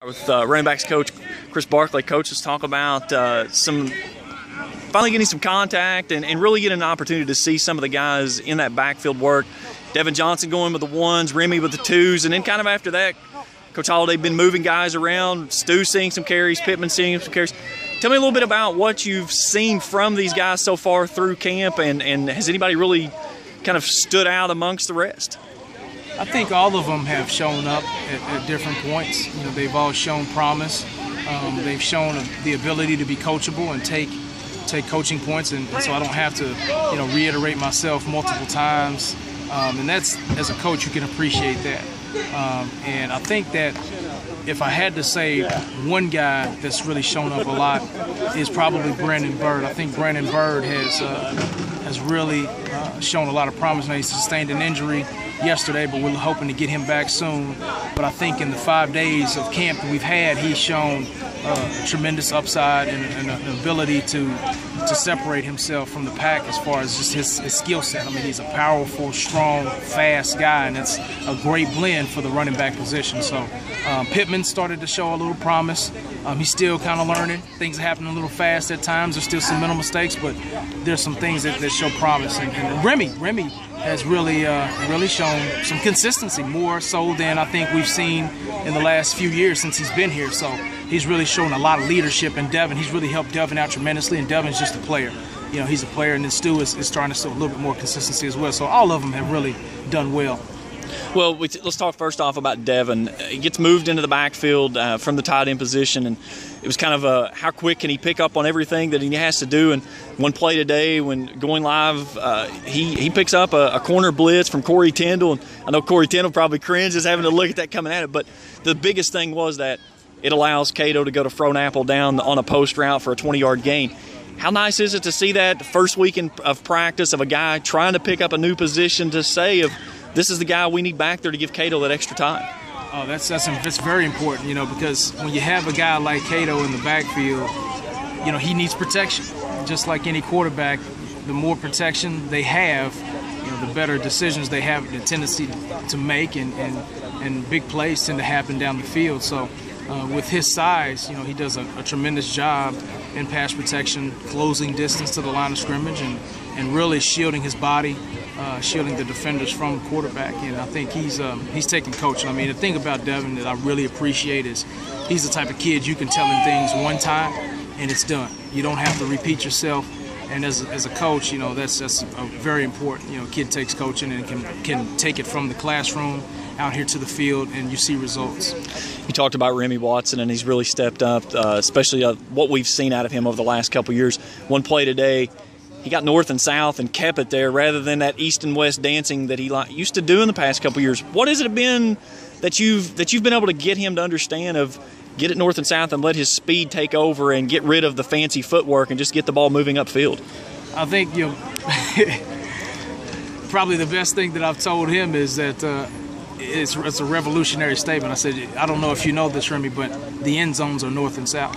With running backs coach Chris Barclay. Coach, let's talk about finally getting some contact and really getting an opportunity to see some of the guys in that backfield work. Devin Johnson going with the ones, Remy with the twos, and then kind of after that, Coach Holliday been moving guys around, Stu seeing some carries, Pittman seeing some carries. Tell me a little bit about what you've seen from these guys so far through camp, and has anybody really kind of stood out amongst the rest? I think all of them have shown up at different points. You know, they've all shown promise. They've shown the ability to be coachable and take coaching points, and so I don't have to, reiterate myself multiple times. And that's, as a coach, you can appreciate that. And I think that if I had to say one guy that's really shown up a lot is probably Brandon Bird. I think Brandon Bird has really shown a lot of promise. Now, he sustained an injury yesterday, but we're hoping to get him back soon. But I think in the 5 days of camp that we've had, he's shown a tremendous upside and an ability to separate himself from the pack as far as just his skill set. I mean, he's a powerful, strong, fast guy, and it's a great blend for the running back position. So Pittman started to show a little promise. He's still kind of learning. Things are happening a little fast at times. There's still some mental mistakes, but there's some things that show promise. And Remy has really shown some consistency, more so than I think we've seen in the last few years since he's been here. So he's really shown a lot of leadership, and Devin, he's really helped Devin out tremendously, and Devin's just a player. You know, he's a player, and then Stu is starting to show a little bit more consistency as well. So all of them have really done well. Well, let's talk first off about Devin. He gets moved into the backfield from the tight end position, and it was kind of how quick can he pick up on everything that he has to do. And one play today, when going live, he picks up a corner blitz from Corey Tyndall. And I know Corey Tyndall probably cringes having to look at that coming at it, but the biggest thing was that it allows Cato to go to Fronapple down on a post route for a 20-yard gain. How nice is it to see that the first week of practice of a guy trying to pick up a new position to say this is the guy we need back there to give Cato that extra time? Oh, that's very important, because when you have a guy like Cato in the backfield, he needs protection. Just like any quarterback, the more protection they have, the better decisions they have the tendency to make, and big plays tend to happen down the field. So with his size, he does a tremendous job in pass protection, closing distance to the line of scrimmage, and really shielding his body, shielding the defenders from the quarterback. And I think he's taking coaching. I mean, the thing about Devin that I really appreciate is he's the type of kid you can tell him things one time and it's done. You don't have to repeat yourself. And as a coach, that's very important. Kid takes coaching and can take it from the classroom out here to the field, and you see results. You talked about Remy Watson, and he's really stepped up, especially what we've seen out of him over the last couple years. One play today, he got north and south and kept it there rather than that east and west dancing that he used to do in the past couple years. What has it been that you've been able to get him to understand of get it north and south and let his speed take over and get rid of the fancy footwork and just get the ball moving upfield? I think probably the best thing that I've told him is that it's a revolutionary statement. I said, I don't know if you know this, Remy, but the end zones are north and south.